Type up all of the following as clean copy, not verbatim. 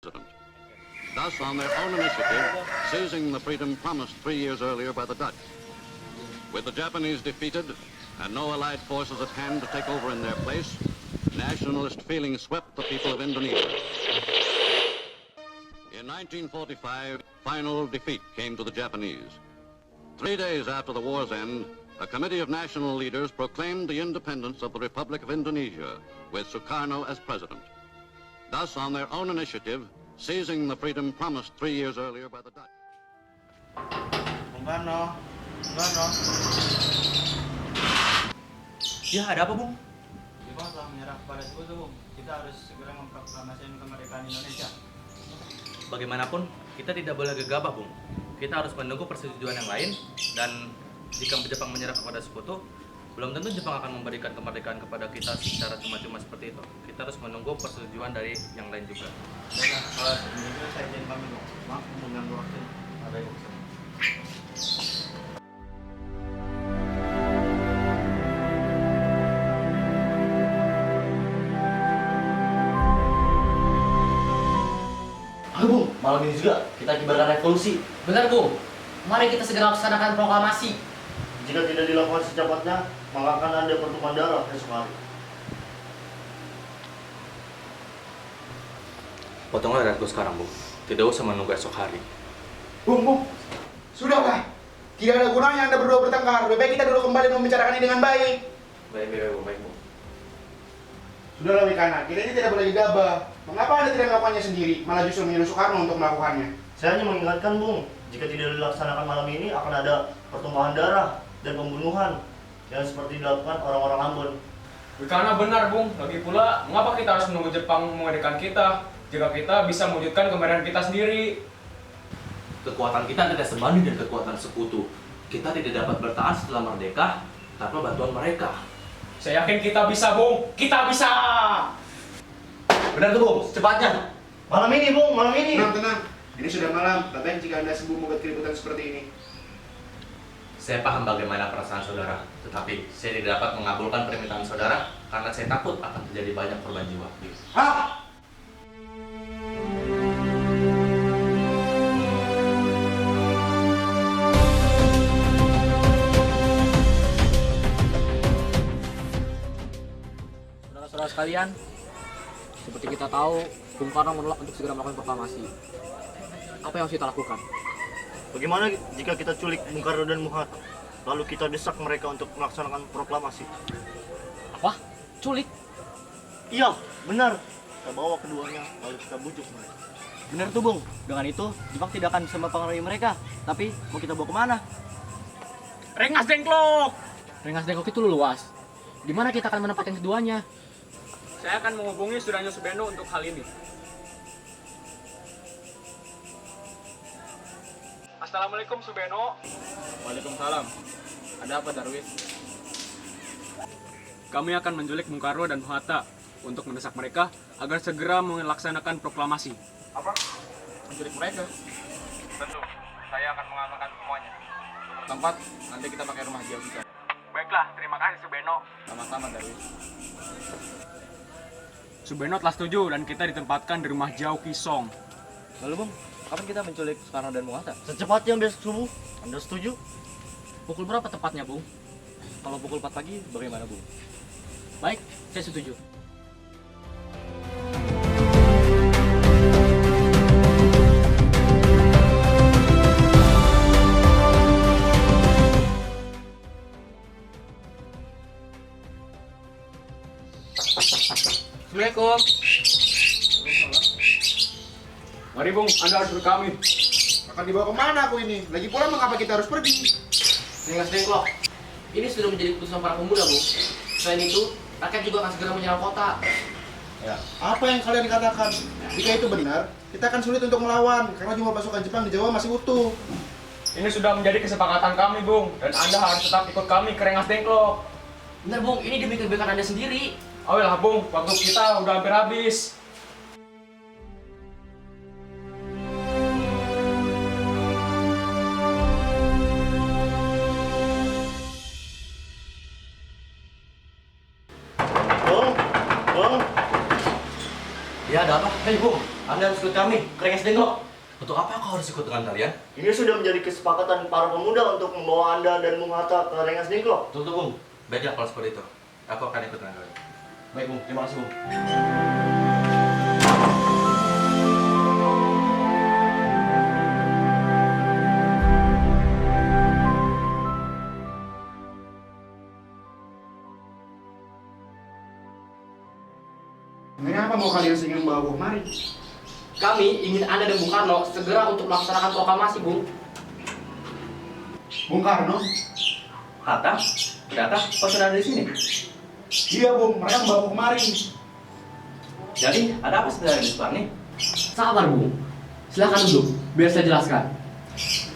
Thus, on their own initiative, seizing the freedom promised 3 years earlier by the Dutch. With the Japanese defeated and no allied forces at hand to take over in their place, nationalist feeling swept the people of Indonesia. In 1945, final defeat came to the Japanese. 3 days after the war's end, a committee of national leaders proclaimed the independence of the Republic of Indonesia, with Sukarno as president. Thus, on their own initiative, seizing the freedom promised 3 years earlier by the Dutch. Bung Karno. Ya, ada apa, Bung? Jepang telah menyerah kepada Sekutu, Bung. Kita harus segera memproklamasikan kemerdekaan Indonesia. Bagaimanapun, kita tidak boleh gegabah, Bung. Kita harus menunggu persetujuan yang lain, dan jika Jepang menyerah kepada Sekutu, belum tentu Jepang akan memberikan kemerdekaan kepada kita secara cuma-cuma seperti itu. Kita harus menunggu persetujuan dari yang lain juga. Baiklah, kalau begitu saya izin pamit, Bung. Maaf mengganggu waktu. Baik. Ayo Bung, malam ini juga kita kibarkan revolusi. Benar, Bung. Mari kita segera laksanakan proklamasi. Jika tidak dilakukan secepatnya, maka akan ada pertumpahan darah esok hari. Potonglah rambutku sekarang, Bung. Tidak usah menunggu esok hari. Bung, sudahlah. Tidak ada gunanya Anda berdua bertengkar. Lebih baik kita dulu kembali membicarakan ini dengan baik. Baik, Bung. Sudahlah Wikana, kita ini tidak boleh gegabah. Mengapa Anda tidak melakukannya sendiri, malah justru menyuruh Soekarno untuk melakukannya? Saya hanya mengingatkan Bung, jika tidak dilaksanakan malam ini akan ada pertumpahan darah dan pembunuhan yang seperti dilakukan orang-orang Ambon. Karena benar, Bung. Lagi pula, mengapa kita harus menunggu Jepang memerdekakan kita jika kita bisa mewujudkan kemerdekaan kita sendiri? Kekuatan kita tidak sebanding dengan kekuatan Sekutu. Kita tidak dapat bertahan setelah merdeka tanpa bantuan mereka. Saya yakin kita bisa, Bung. Kita bisa! Benar tuh Bung, cepatnya. Malam ini Bung, malam ini. Tenang. Ini sudah malam. Lebih baik jika Anda sembuh membuat keributan seperti ini. Saya paham bagaimana perasaan saudara, tetapi saya tidak dapat mengabulkan permintaan saudara karena saya takut akan terjadi banyak korban jiwa. Ah! Saudara-saudara sekalian, seperti kita tahu, Bung Karno menolak untuk segera melakukan proklamasi. Apa yang harus kita lakukan? Bagaimana jika kita culik Bung Karno dan Bung Hatta, lalu kita desak mereka untuk melaksanakan proklamasi? Apa? Culik? Iya, benar. Kita bawa keduanya, lalu kita bujuk mereka. Benar tuh Bung, dengan itu Jepang tidak akan bisa mempengaruhi mereka. Tapi mau kita bawa kemana? Rengas Dengklok! Rengas Dengklok itu luas. Di mana kita akan menempatkan keduanya? Saya akan menghubungi Sudaryo Subeno untuk hal ini. Assalamualaikum, Subeno. Waalaikumsalam. Ada apa, Darwis? Kami akan menculik Bung Karno dan Bung Hatta untuk mendesak mereka agar segera melaksanakan proklamasi. Apa? Menculik mereka? Tentu, saya akan mengamalkan semuanya. Tempat, nanti kita pakai rumah jauh kita. Baiklah, terima kasih Subeno. Sama-sama, Darwis. Subeno telah setuju dan kita ditempatkan di rumah jauh Kisong. Lalu Bung, kapan kita menculik Soekarno dan Bung Hatta? Secepatnya besok subuh. Anda setuju? Pukul berapa tepatnya, Bung? Kalau pukul 4 pagi, bagaimana Bung? Baik, saya setuju. Assalamualaikum. Mari Bung, Anda harus ikut kami. Akan dibawa kemana aku ini? Lagi pula mengapa kita harus pergi? Rengas Dengklok, ini sudah menjadi keputusan para pemuda, Bung. Selain itu, rakyat juga akan segera menyerang kota. Ya. Apa yang kalian katakan? Jika itu benar, kita akan sulit untuk melawan karena jumlah pasukan Jepang di Jawa masih utuh. Ini sudah menjadi kesepakatan kami, Bung. Dan Anda harus tetap ikut kami ke Rengas Dengklok. Benar, Bung. Ini demi kebaikan Anda sendiri. Ayolah, Bung. Waktu kita udah hampir habis. Bung, Bung. Ya, ada apa? Hei Bung, Anda harus ikut kami ke Rengas Dengklok. Untuk apa kau harus ikut dengan kalian? Ini sudah menjadi kesepakatan para pemuda untuk membawa Anda dan Bung Hatta ke Rengas Dengklok. Tunggu, Bung. Baiklah kalau seperti itu. Aku akan ikut dengan kalian. Baik, Bung. Terima kasih, Bung. Kenapa mau kalian ingin membawa gua kemari? Kami ingin Anda dan Bung Karno segera untuk melaksanakan proklamasi, Bung. Bung Karno? Hatta? Ternyata kau sudah ada di sini. Iya Bung, mereka membawa gua kemari. Jadi, ada apa sebenarnya di sebelah ini? Sabar, Bung. Silakan duduk, biar saya jelaskan.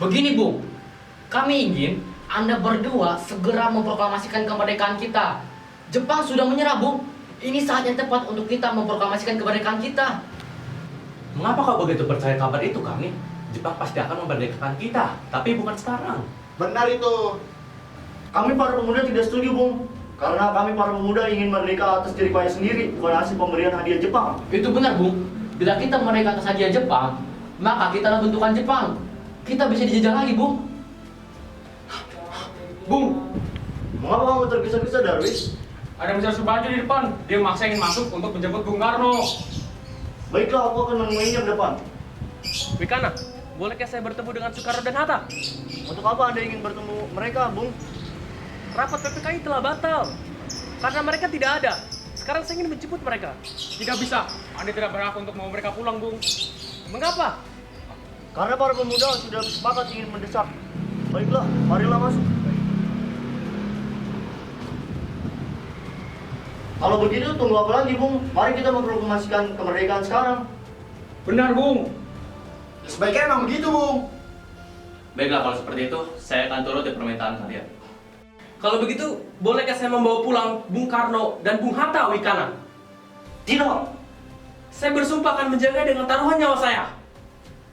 Begini, Bung. Kami ingin Anda berdua segera memproklamasikan kemerdekaan kita. Jepang sudah menyerah, Bung. Ini saat yang tepat untuk kita memproklamasikan kemerdekaan kita. Mengapa kau begitu percaya kabar itu, kami? Jepang pasti akan memerdekakan kita, tapi bukan sekarang. Benar itu. Kami para pemuda tidak setuju, Bung. Karena kami para pemuda ingin merdeka atas jerih payah sendiri, bukan hasil pemberian hadiah Jepang. Itu benar, Bung. Bila kita merdeka atas hadiah Jepang, maka kita adalah bentukan Jepang. Kita bisa dijajah lagi, Bung. Bung, mengapa kamu tergesa-gesa, Darwis? Ada Mr. Subanjo di depan. Dia maksa ingin masuk untuk menjemput Bung Karno. Baiklah, aku akan menemuinya ke depan. Wikana, bolehkah saya bertemu dengan Soekarno dan Hatta? Untuk apa Anda ingin bertemu mereka, Bung? Rapat PPKI telah batal karena mereka tidak ada. Sekarang saya ingin menjemput mereka. Tidak bisa. Anda tidak berhak untuk mau mereka pulang, Bung. Mengapa? Karena para pemuda sudah sepakat ingin mendesak. Baiklah, marilah masuk. Kalau begitu, tunggu apa lagi, Bung? Mari kita memproklamasikan kemerdekaan sekarang. Benar, Bung. Sebaiknya emang begitu Bung. Baiklah kalau seperti itu, saya akan turut di permintaan kalian. Kalau begitu, bolehkah saya membawa pulang Bung Karno dan Bung Hatta, Wikana? Tidak. Saya bersumpah akan menjaga dengan taruhan nyawa saya.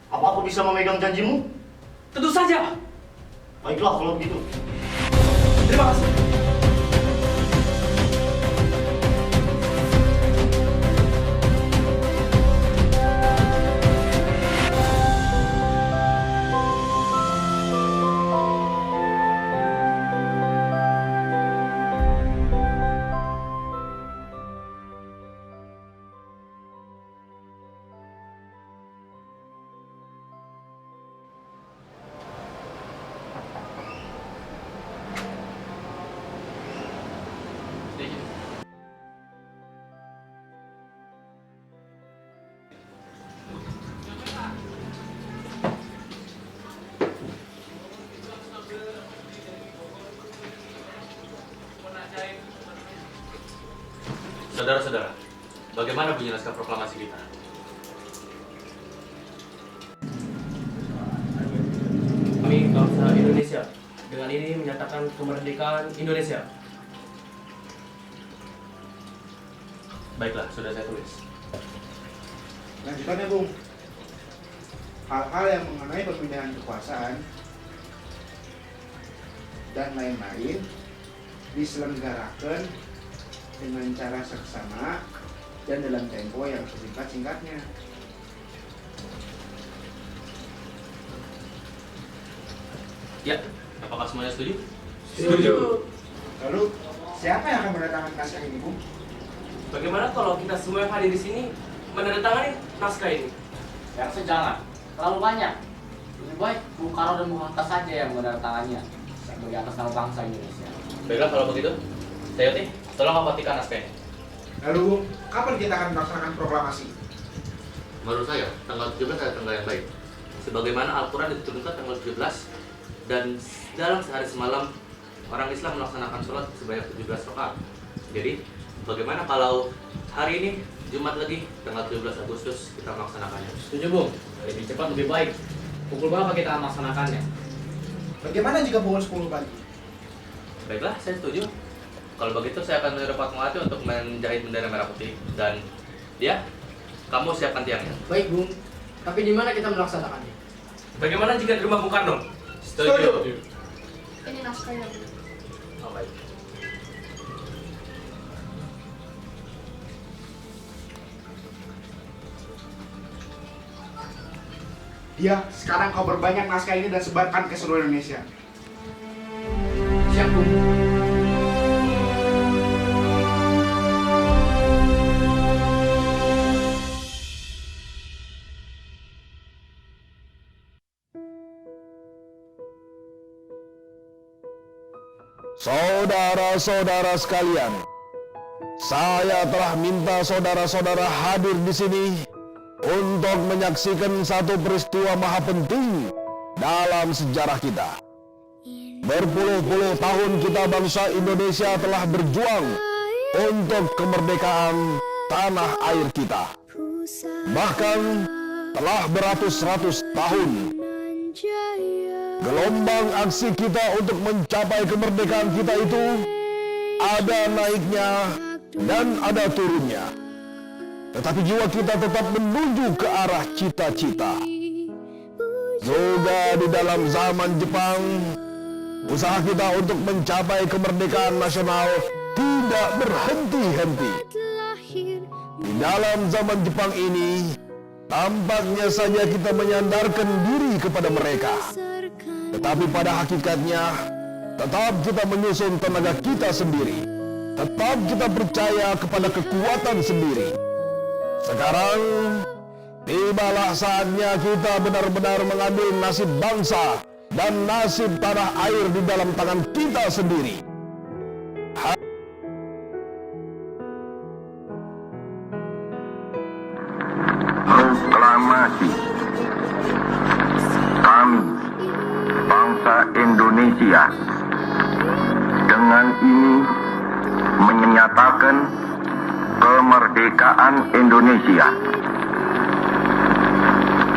Apa aku bisa memegang janjimu? Tentu saja. Baiklah kalau begitu. Terima kasih. Saudara-saudara, bagaimana bunyi naskah proklamasi kita? Kami bangsa Indonesia dengan ini menyatakan kemerdekaan Indonesia. Baiklah, sudah saya tulis. Lanjutannya Bung. Hal-hal yang mengenai perpindahan kekuasaan dan lain-lain diselenggarakan dengan cara seksama dan dalam tempo yang sesingkat-singkatnya. Ya, apakah semuanya setuju? Setuju. Lalu siapa yang akan mendatangkan naskah ini Bung? Bagaimana kalau kita semua yang hadir di sini menandatangani naskah ini? Yang sejangan, terlalu banyak. Lebih baik Bung Karno dan Bung Hatta saja yang menandatangannya sebagai atas nama bangsa Indonesia. Baiklah kalau begitu, Sayoti, tolong kau petikan naskah ini. Lalu Bung, kapan kita akan melaksanakan proklamasi? Menurut saya, tanggal 17 adalah tanggal yang baik. Sebagaimana Al-Quran diturunkan tanggal 17 dan dalam sehari semalam orang Islam melaksanakan sholat sebanyak 17 rakaat. Jadi, bagaimana kalau hari ini Jumat lagi tanggal 17 Agustus kita melaksanakannya? Setuju, Bung. Lebih cepat lebih baik. Pukul berapa kita melaksanakannya? Bagaimana jika pukul 10 pagi? Baiklah, saya setuju. Kalau begitu saya akan menyuruh Fatmawati untuk menjahit bendera merah putih dan dia, kamu siapkan tiangnya. Baik, Bung. Tapi di mana kita melaksanakannya? Bagaimana jika di rumah Bung Karno? Setuju. Ini naskahnya. Oh, baik. Dia, sekarang kau berbanyak naskah ini dan sebarkan ke seluruh Indonesia. Siap, Bung. Saudara-saudara sekalian, saya telah minta saudara-saudara hadir di sini untuk menyaksikan satu peristiwa maha penting dalam sejarah kita. Berpuluh-puluh tahun kita bangsa Indonesia telah berjuang untuk kemerdekaan tanah air kita. Bahkan telah beratus-ratus tahun gelombang aksi kita untuk mencapai kemerdekaan kita itu ada naiknya dan ada turunnya. Tetapi jiwa kita tetap menuju ke arah cita-cita. Juga di dalam zaman Jepang, usaha kita untuk mencapai kemerdekaan nasional tidak berhenti-henti. Di dalam zaman Jepang ini, tampaknya saja kita menyandarkan diri kepada mereka. Tetapi pada hakikatnya, tetap kita menyusun tenaga kita sendiri. Tetap kita percaya kepada kekuatan sendiri. Sekarang, tibalah saatnya kita benar-benar mengambil nasib bangsa dan nasib tanah air di dalam tangan kita sendiri. Proklamasi. Kami, bangsa Indonesia, dengan ini menyatakan kemerdekaan Indonesia.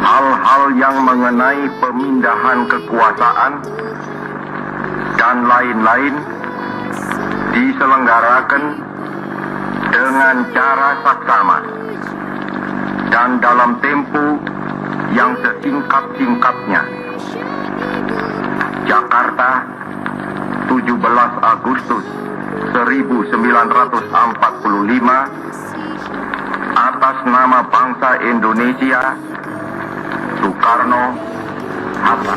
Hal-hal yang mengenai pemindahan kekuasaan dan lain-lain diselenggarakan dengan cara saksama dan dalam tempo yang sesingkat-singkatnya. Jakarta, 17 Agustus 1945, atas nama bangsa Indonesia, Soekarno Hatta.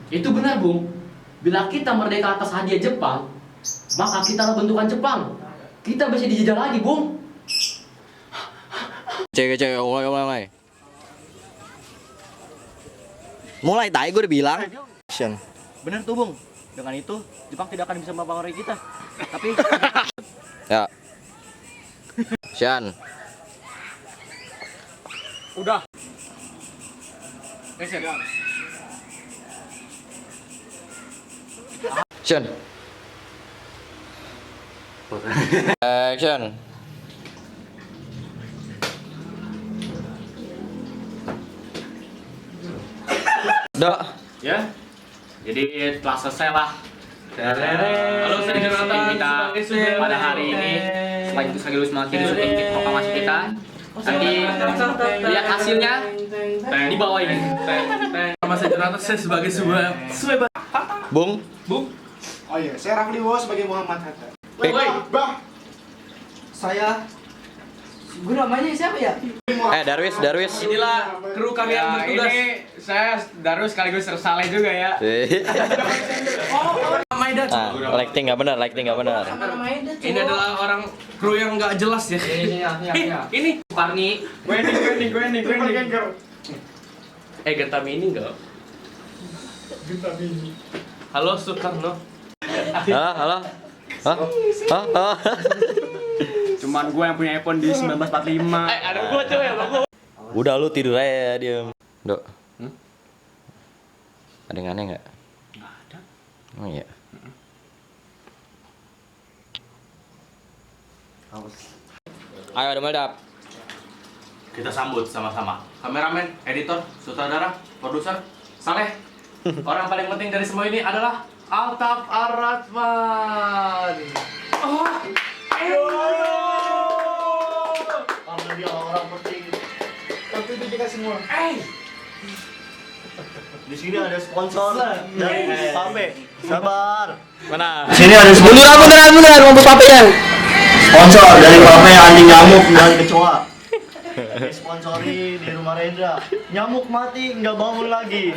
Itu benar, Bung. Bila kita merdeka atas hadiah Jepang, maka kita adalah bentukan Jepang. Kita bisa dijajah lagi, Bung. Cewek-cewek, mulai. Mulai, tadi gue udah bilang. Bener tuh, Bung. Dengan itu, Jepang tidak akan bisa mempengaruhi kita. Tapi Ya. Sian. Udah. Action. Action. Dok. Ya. Jadi telah selesai lah. Halo, saya Jonathan. Kita pada hari ini selain itu sekaligus mewakili syuting proklamasi kita. Nanti lihat hasilnya di bawah ini. Nama saya Jonathan, saya sebagai sebuah Bung. Oh iya, saya Rafli Wo sebagai Muhammad Hatta. Bah. saya gue namanya siapa ya? Darwis. Inilah kru kami yang bertugas. Ini saya Darus sekaligus Saleh juga ya. Maidan. Lighting nggak benar. Ini adalah orang kru yang nggak jelas ya. Ini Parni. Gue nih. Gentamini enggak? Halo Soekarno. Halo. Cuman gue yang punya iPhone di 1945. Ada gua coy ya, Bang. Udah lu tidur aja diam. Dok. Ada yang aneh nggak? Nggak ada. Oh iya. Ayo ada meledak. Kita sambut sama-sama. Kameramen, editor, sutradara, produser, Saleh. Orang paling penting dari semua ini adalah Altaf Ar-Ratman. Karena dia orang penting. Tapi itu kita semua. Di sini ada sponsor dari Pape. Sabar. Mana? Di sini ada sponsor. Mundur, ngomong Pape ya. Sponsor dari Pape anti nyamuk dan kecoa. Disponsori di Rumah Rendra. Nyamuk mati nggak bangun lagi.